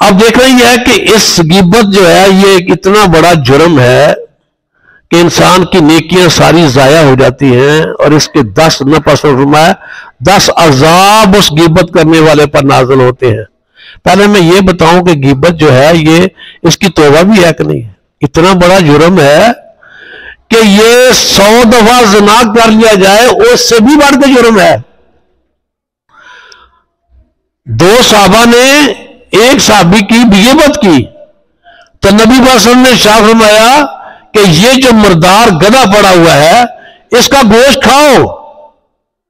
اب دیکھنا یہ ہے کہ اس غیبت جو ہے یہ ایک اتنا بڑا جرم ہے کہ انسان کی نیکیاں ساری ضائع ہو جاتی ہیں، اور اس کے 10 فرمایا 10 عذاب اس غیبت کرنے والے پر نازل ہوتے ہیں۔ پہلے میں یہ بتاؤں کہ غیبت جو ہے یہ اس کی توبہ بھی ہے کہ نہیں ہے؟ اتنا بڑا جرم ہے کہ یہ 100 دفعہ زنا کر لیا جائے اس سے بھی بڑھ کے جرم ہے۔ 2 صحابہ نے ایک صحابی کی غیبت کی تو نبی صلی اللہ علیہ وسلم نے ارشاد فرمایا کہ یہ جو مردار گدھا پڑا ہوا ہے اس کا گوشت کھاؤ۔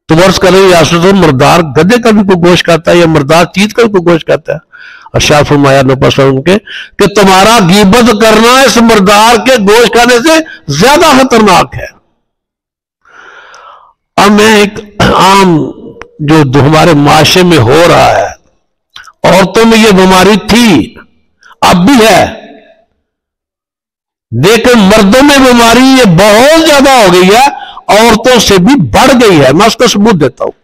تو ورز کریں یا رسول اللہ، مردار گدھے کا بھی کوئی گوشت کھاتا ہے یا مردار چیز کا بھی کوئی گوشت کھاتا ہے؟ ارشاد فرمایا نبی صلی اللہ علیہ وسلم کے کہ تمہارا غیبت کرنا اس مردار کے گوشت کھانے سے زیادہ خطرناک ہے۔ اب میں ایک عام جو ہمارے معاشرے میں ہو رہا ہے، عورتوں میں یہ بیماری تھی، اب بھی ہے، لیکن مردوں میں بیماری یہ بہت زیادہ ہو گئی ہے، عورتوں سے بھی بڑھ گئی ہے۔ میں اس کا ثبوت دیتا ہوں۔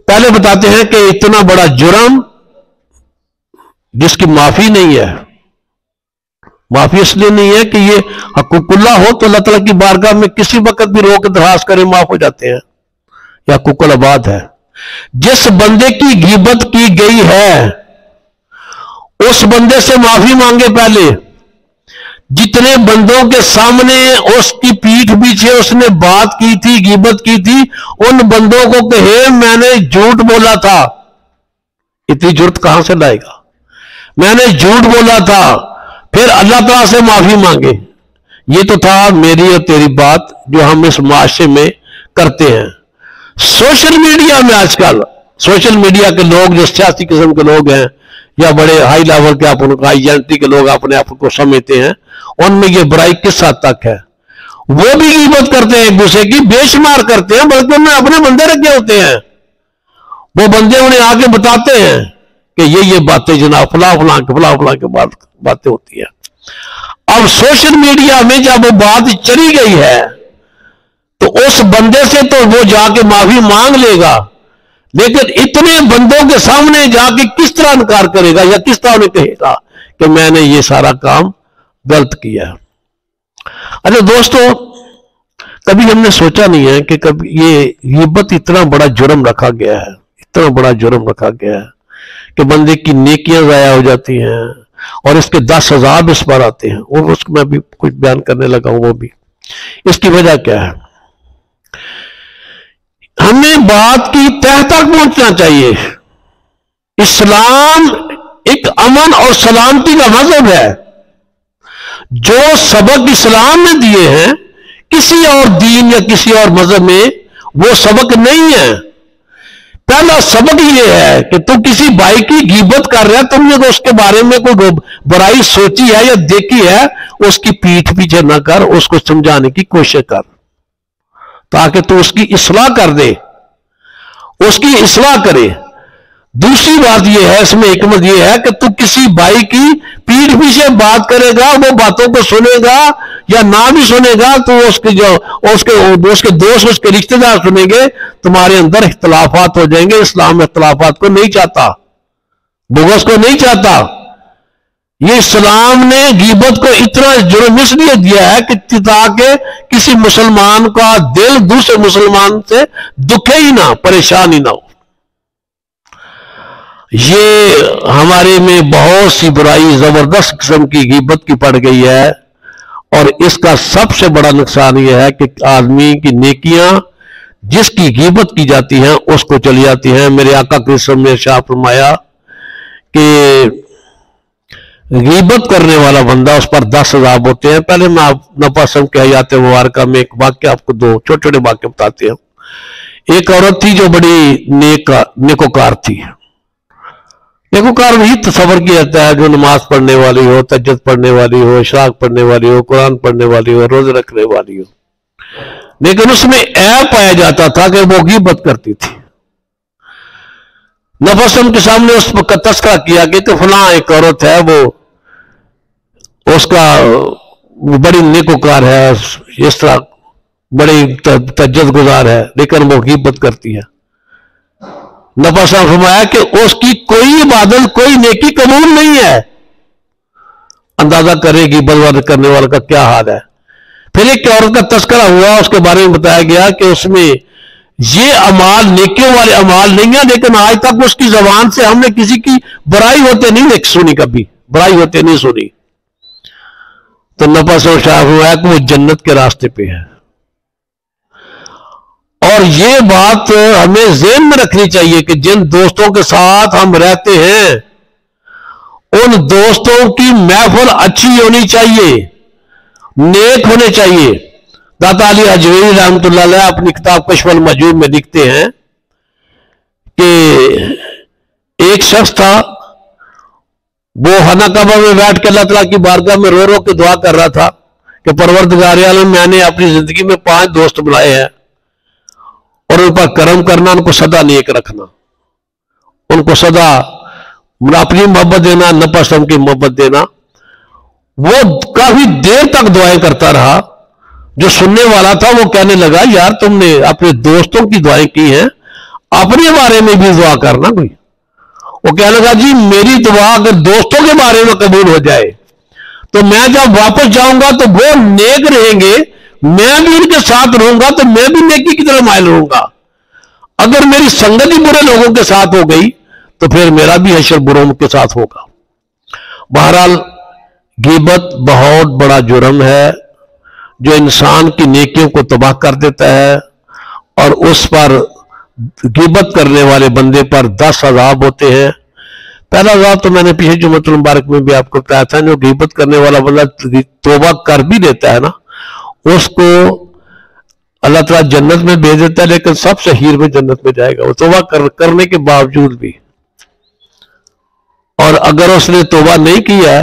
پہلے بتاتے ہیں کہ اتنا بڑا جرم جس کی معافی نہیں ہے، معافی اس لیے نہیں ہے کہ یہ حقوق اللہ ہو تو اللہ تعالیٰ کی بارگاہ میں کسی وقت بھی رو کے درخواست کریں معاف ہو جاتے ہیں، یا حقوق العباد ہے۔ جس بندے کی غیبت کی گئی ہے اس بندے سے معافی مانگے پہلے۔ جتنے بندوں کے سامنے اس کی پیٹھ پیچھے اس نے بات کی تھی، غیبت کی تھی، ان بندوں کو کہے میں نے جھوٹ بولا تھا۔ اتنی جرت کہاں سے لائے گا؟ میں نے جھوٹ بولا تھا، پھر اللہ تعالیٰ سے معافی مانگے۔ یہ تو تھا میری اور تیری بات جو ہم اس معاشرے میں کرتے ہیں۔ سوشل میڈیا میں آج کل سوشل میڈیا کے لوگ جو سیاسی قسم کے لوگ ہیں یا بڑے ہائی لیول کے آپ ان کو آئیڈینٹی کے لوگ اپنے آپ کو سمجھتے ہیں، ان میں یہ برائی کس حد تک ہے؟ وہ بھی غیبت کرتے ہیں، ایک دوسرے کی بے شمار کرتے ہیں، بلکہ ان میں اپنے بندے رکھے ہوتے ہیں۔ وہ بندے انہیں آگے بتاتے ہیں کہ یہ باتیں جناب فلاں فلاں کے باتیں ہوتی ہیں۔ اب سوشل میڈیا میں جب وہ بات چلی گئی ہے تو اس بندے سے تو وہ جا کے معافی مانگ لے گا، لیکن اتنے بندوں کے سامنے جا کے کس طرح انکار کرے گا یا کس طرح انہیں کہے گا کہ میں نے یہ سارا کام غلط کیا ہے؟ اچھا دوستو، کبھی ہم نے سوچا نہیں ہے کہ کبھی یہ غیبت اتنا بڑا جرم رکھا گیا ہے، اتنا بڑا جرم رکھا گیا ہے کہ بندے کی نیکیاں ضائع ہو جاتی ہیں اور اس کے 10 عذاب اس پر آتے ہیں۔ اور اس کو میں بھی کچھ بیان کرنے لگا ہوں، وہ بھی اس کی وجہ کیا ہے۔ ہمیں بات کی تہ تک پہنچنا چاہیے۔ اسلام ایک امن اور سلامتی کا مذہب ہے۔ جو سبق اسلام نے دیے ہیں کسی اور دین یا کسی اور مذہب میں وہ سبق نہیں ہے۔ پہلا سبق یہ ہے کہ تم کسی بھائی کی غیبت کر رہا ہے، تم نے تو اس کے بارے میں کوئی برائی سوچی ہے یا دیکھی ہے، اس کی پیٹھ پیچھے نہ کر، اس کو سمجھانے کی کوشش کر تاکہ تو اس کی اصلاح کر دے، اس کی اصلاح کرے۔ دوسری بات یہ ہے، اس میں حکمت یہ ہے کہ تو کسی بھائی کی پیٹھ پیچھے بات کرے گا، وہ باتوں کو سنے گا یا نہ بھی سنے گا تو اس کے دوست، اس کے رشتہ دار سنیں گے، تمہارے اندر اختلافات ہو جائیں گے۔ اسلام اختلافات کو نہیں چاہتا، بغض کو نہیں چاہتا۔ یہ اسلام نے غیبت کو اتنا جرم اس لیے دیا ہے کہ تاکہ کسی مسلمان کا دل دوسرے مسلمان سے دکھے ہی نہ، پریشان ہی نہ ہو۔ یہ ہمارے میں بہت سی برائی زبردست قسم کی غیبت کی پڑ گئی ہے، اور اس کا سب سے بڑا نقصان یہ ہے کہ آدمی کی نیکیاں جس کی غیبت کی جاتی ہیں اس کو چلی جاتی ہیں۔ میرے آقا کے وسلم نے ارشاد فرمایا کہ غیبت کرنے والا بندہ اس پر 10 عذاب ہوتے ہیں۔ پہلے میں نبی صلی کے حیات مبارکہ میں ایک واقعہ آپ کو 2 چھوٹے چھوٹے واقعے بتاتے ہیں۔ ایک عورت تھی جو بڑی نیکوکار تھی۔ نیکوکار وہی تصور کیا جاتا ہے جو نماز پڑھنے والی ہو، تہجد پڑھنے والی ہو، اشراق پڑھنے والی ہو، قرآن پڑھنے والی ہو، روزے رکھنے والی ہو، لیکن اس میں عیب پایا جاتا تھا کہ وہ غیبت کرتی تھی۔ نبی صلی اللہ علیہ وسلم کے سامنے اس کا تذکرہ کیا کہ فلاں ایک عورت ہے، وہ اس کا بڑی نیکوکار ہے، اس طرح بڑی تہجد گزار ہے، لیکن وہ غیبت کرتی ہے۔ نبی صاحب نے فرمایا کہ اس کی کوئی عبادت کوئی نیکی قبول نہیں ہے. اندازہ کرے گی غیبت کرنے والے کا کیا حال ہے. پھر ایک عورت کا تذکرہ ہوا, اس کے بارے میں بتایا گیا کہ اس میں یہ اعمال نیکیوں والے اعمال نہیں ہیں, لیکن آج تک اس کی زبان سے ہم نے کسی کی برائی ہوتے نہیں سنی, کبھی برائی ہوتے نہیں سنی. تو نبی صاحب شاہ ہوا ہے کہ وہ جنت کے راستے پہ ہے. اور یہ بات ہمیں ذہن میں رکھنی چاہیے کہ جن دوستوں کے ساتھ ہم رہتے ہیں ان دوستوں کی محفل اچھی ہونی چاہیے, نیک ہونے چاہیے. داتا علی حجویری رحمۃ اللہ علیہ اپنی کتاب کشف المحجوب میں لکھتے ہیں کہ ایک شخص تھا, وہ خانہ کعبہ میں بیٹھ کے اللہ تعالیٰ کی بارگاہ میں رو رو کے دعا کر رہا تھا کہ پروردگار عالم, میں نے اپنی زندگی میں 5 دوست بنائے ہیں اور ان پر کرم کرنا, ان کو سدا نیک رکھنا, ان کو سدا اپنی محبت دینا, نبی وسلم کی محبت دینا. وہ کافی دیر تک دعائیں کرتا رہا. جو سننے والا تھا وہ کہنے لگا, یار تم نے اپنے دوستوں کی دعائیں کی ہیں, اپنے بارے میں بھی دعا کرنا کوئی. وہ کہنے لگا, جی میری دعا اگر دوستوں کے بارے میں قبول ہو جائے تو میں جب واپس جاؤں گا تو وہ نیک رہیں گے, میں بھی ان کے ساتھ رہوں گا تو میں بھی نیکی کی طرف مائل رہوں گا. اگر میری سنگت ہی برے لوگوں کے ساتھ ہو گئی تو پھر میرا بھی حشر بروں کے ساتھ ہوگا. بہرحال غیبت بہت بڑا جرم ہے جو انسان کی نیکیوں کو تباہ کر دیتا ہے, اور اس پر غیبت کرنے والے بندے پر 10 عذاب ہوتے ہیں. پہلا عذاب تو میں نے پیچھے جمعۃ المبارک میں بھی آپ کو بتایا تھا, جو غیبت کرنے والا بندہ توبہ کر بھی دیتا ہے نا, اس کو اللہ تعالیٰ جنت میں بھیج دیتا ہے, لیکن سب سے اخیر میں جنت میں جائے گا وہ توبہ کرنے کے باوجود بھی. اور اگر اس نے توبہ نہیں کیا ہے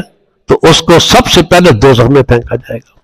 تو اس کو سب سے پہلے دوزخ میں پھینکا جائے گا.